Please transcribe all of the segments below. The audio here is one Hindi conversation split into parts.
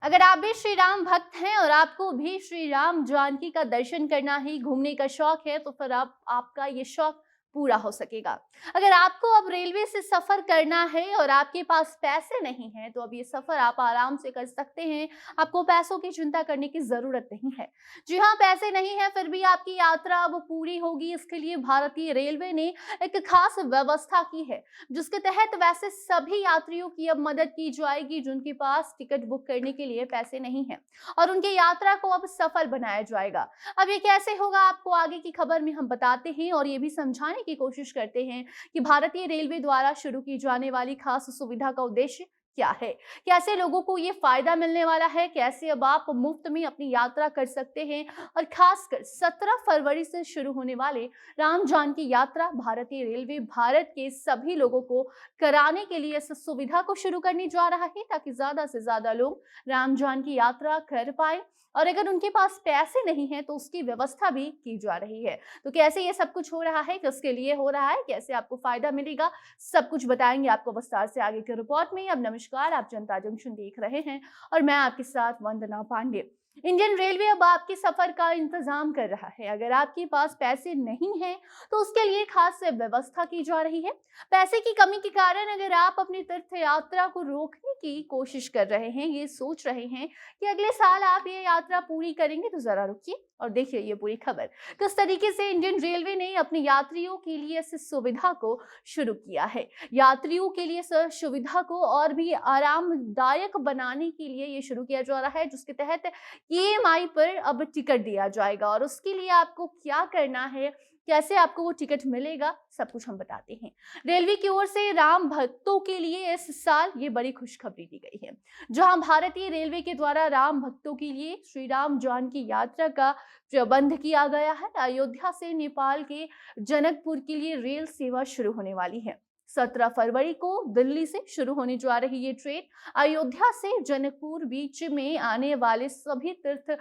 अगर आप भी श्री राम भक्त हैं और आपको भी श्री राम जानकी का दर्शन करना ही घूमने का शौक है, तो फिर आपका ये शौक पूरा हो सकेगा। अगर आपको अब रेलवे से सफर करना है और आपके पास पैसे नहीं हैं, तो अब ये सफर आप आराम से कर सकते हैं। आपको पैसों की चिंता करने की जरूरत नहीं है। जी हाँ, पैसे नहीं है फिर भी आपकी यात्रा अब पूरी होगी। इसके लिए भारतीय रेलवे ने एक खास व्यवस्था की है, जिसके तहत वैसे सभी यात्रियों की अब मदद की जाएगी जिनके पास टिकट बुक करने के लिए पैसे नहीं है, और उनकी यात्रा को अब सफल बनाया जाएगा। अब ये कैसे होगा, आपको आगे की खबर में हम बताते हैं और ये भी समझाने की कोशिश करते हैं कि भारतीय रेलवे द्वारा शुरू की जाने वाली खास सुविधा का उद्देश्य क्या है, कैसे लोगों को ये फायदा मिलने वाला है, कैसे अब आप मुफ्त में अपनी यात्रा कर सकते हैं, और खासकर 17 फरवरी से शुरू होने वाले राम जानकी यात्रा भारतीय रेलवे भारत के सभी लोगों को कराने के लिए इस सुविधा को शुरू करने जा रहा है, ताकि ज्यादा से ज्यादा लोग राम जानकी यात्रा कर पाए। और अगर उनके पास पैसे नहीं है तो उसकी व्यवस्था भी की जा रही है। तो कैसे ये सब कुछ हो रहा है, किसके लिए हो रहा है, कैसे आपको फायदा मिलेगा, सब कुछ बताएंगे आपको विस्तार से आगे के रिपोर्ट में। अब नमस्कार, आप जनता जंक्शन देख रहे हैं और मैं आपके साथ वंदना पांडे। इंडियन रेलवे अब आपके सफर का इंतजाम कर रहा है। अगर आपके पास पैसे नहीं हैं तो उसके लिए खास व्यवस्था की जा रही है। पैसे की कमी के कारण अगर आप अपनी तीर्थ यात्रा को रोकने की कोशिश कर रहे हैं, ये सोच रहे हैं कि अगले साल आप ये यात्रा पूरी करेंगे, तो जरा रुकिए और देखिए ये पूरी खबर। किस तरीके से इंडियन रेलवे ने अपने यात्रियों के लिए इस सुविधा को शुरू किया है। यात्रियों के लिए इस सुविधा को और भी आरामदायक बनाने के लिए ये शुरू किया जा रहा है, जिसके तहत ईएमआई पर अब टिकट दिया जाएगा। और उसके लिए आपको क्या करना है, कैसे आपको वो टिकट मिलेगा, सब कुछ हम बताते हैं। रेलवे की ओर से राम भक्तों के लिए इस साल ये बड़ी खुशखबरी दी गई है, जहां भारतीय रेलवे के द्वारा राम भक्तों के लिए श्री राम जानकी यात्रा का प्रबंध किया गया है। अयोध्या से नेपाल के जनकपुर के लिए रेल सेवा शुरू होने वाली है। 17 फरवरी को दिल्ली से शुरू होने जा रही ये ट्रेन अयोध्या से जनकपुर बीच में आने वाले सभी तीर्थ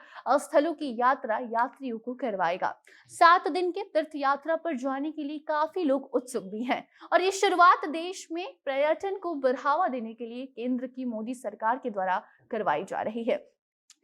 स्थलों की यात्रा यात्रियों को करवाएगा। 7 दिन के तीर्थ यात्रा पर जाने के लिए काफी लोग उत्सुक भी हैं, और ये शुरुआत देश में पर्यटन को बढ़ावा देने के लिए केंद्र की मोदी सरकार के द्वारा करवाई जा रही है।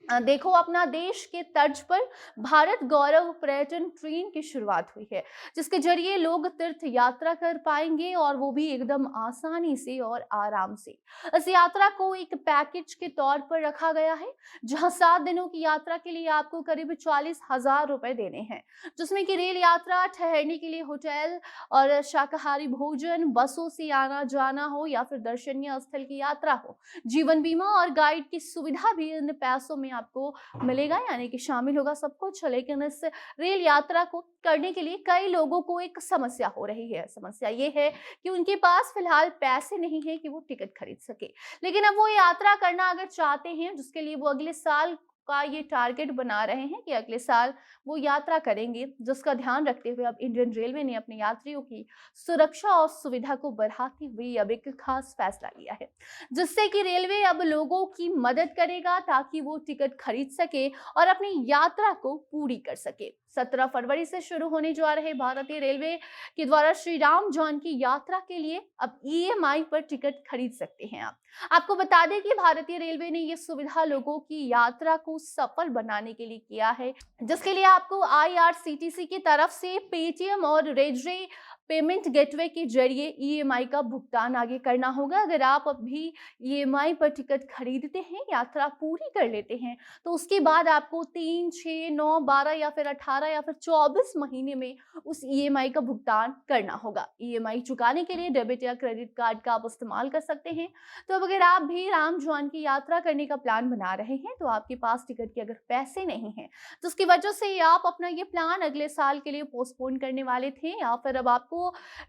देखो, अपना देश के तर्ज पर भारत गौरव पर्यटन ट्रेन की शुरुआत हुई है, जिसके जरिए लोग तीर्थ यात्रा कर पाएंगे, और वो भी एकदम आसानी से और आराम से। इस यात्रा को एक पैकेज के तौर पर रखा गया है, जहां 7 दिनों की यात्रा के लिए आपको करीब 40,000 रुपए देने हैं, जिसमें कि रेल यात्रा, ठहरने के लिए होटल और शाकाहारी भोजन, बसों से आना जाना हो या फिर दर्शनीय स्थल की यात्रा हो, जीवन बीमा और गाइड की सुविधा भी इन पैसों में आपको मिलेगा, यानी कि शामिल होगा सब कुछ। लेकिन इस रेल यात्रा को करने के लिए कई लोगों को एक समस्या हो रही है। समस्या ये है कि उनके पास फिलहाल पैसे नहीं है कि वो टिकट खरीद सके। लेकिन अब वो यात्रा करना अगर चाहते हैं, जिसके लिए वो अगले साल का ये टारगेट बना रहे हैं कि अगले साल वो यात्रा करेंगे, जिसका ध्यान रखते हुए अब इंडियन रेलवे ने अपने यात्रियों की सुरक्षा और सुविधा को बढ़ाते हुए अब एक खास फैसला लिया है, जिससे कि रेलवे अब लोगों की मदद करेगा ताकि वो टिकट खरीद सके और अपनी यात्रा को पूरी कर सके। 17 फरवरी से शुरू होने जा रहे भारतीय रेलवे के द्वारा श्री राम जानकी यात्रा के लिए अब ईएमआई पर टिकट खरीद सकते हैं आप। आपको बता दें कि भारतीय रेलवे ने ये सुविधा लोगों की यात्रा को सफल बनाने के लिए किया है, जिसके लिए आपको आईआरसीटीसी की तरफ से पेटीएम और रेलवे पेमेंट गेटवे के जरिए ईएमआई का भुगतान आगे करना होगा। अगर आप अभी ईएमआई पर टिकट खरीदते हैं, यात्रा पूरी कर लेते हैं, तो उसके बाद आपको 3, 6, 9, 12 या फिर 18 या फिर 24 महीने में उस ईएमआई का भुगतान करना होगा। ईएमआई चुकाने के लिए डेबिट या क्रेडिट कार्ड का आप इस्तेमाल कर सकते हैं। तो अब अगर आप भी राम जानकी यात्रा करने का प्लान बना रहे हैं, तो आपके पास टिकट के अगर पैसे नहीं हैं, तो उसकी वजह से आप अपना ये प्लान अगले साल के लिए पोस्टपोन करने वाले थे, या फिर अब आपको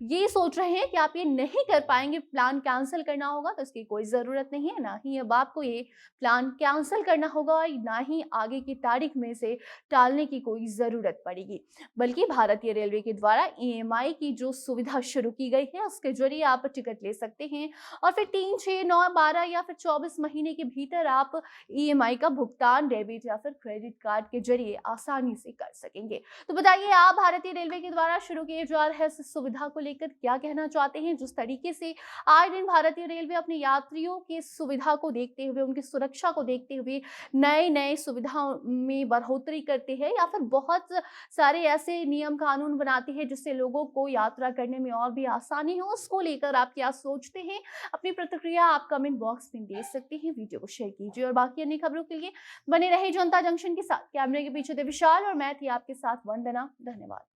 ये सोच रहे हैं कि आप ये नहीं कर पाएंगे, प्लान कैंसिल करना होगा, तो इसकी कोई जरूरत नहीं है। ना ही अब आपको ये प्लान कैंसिल करना होगा, ना ही आगे की तारीख में से टालने की कोई जरूरत पड़ेगी, बल्कि भारतीय रेलवे के द्वारा ईएमआई की जो सुविधा शुरू की गई है, उसके जरिए आप टिकट ले सकते हैं और फिर 3, 6, 9, 12 या फिर 24 महीने के भीतर आप ईएमआई का भुगतान डेबिट या फिर क्रेडिट कार्ड के जरिए आसानी से कर सकेंगे। तो बताइए, आप भारतीय रेलवे के द्वारा शुरू किए जा रहे इस सुविधा को लेकर क्या कहना चाहते हैं। जिस तरीके से आए दिन भारतीय रेलवे अपने यात्रियों की सुविधा को देखते हुए, उनकी सुरक्षा को देखते हुए नए-नए सुविधाओं में बढ़ोतरी करते हैं या फिर बहुत सारे ऐसे नियम कानून बनाती है जिससे लोगों को यात्रा करने में और भी आसानी हो, उसको लेकर आप क्या सोचते हैं? अपनी प्रतिक्रिया आप कमेंट बॉक्स में दे सकते हैं। वीडियो को शेयर कीजिए और बाकी अन्य खबरों के लिए बने रहे जनता जंक्शन के साथ। कैमरे के पीछे थे विशाल और मैं थी आपके साथ वंदना। धन्यवाद।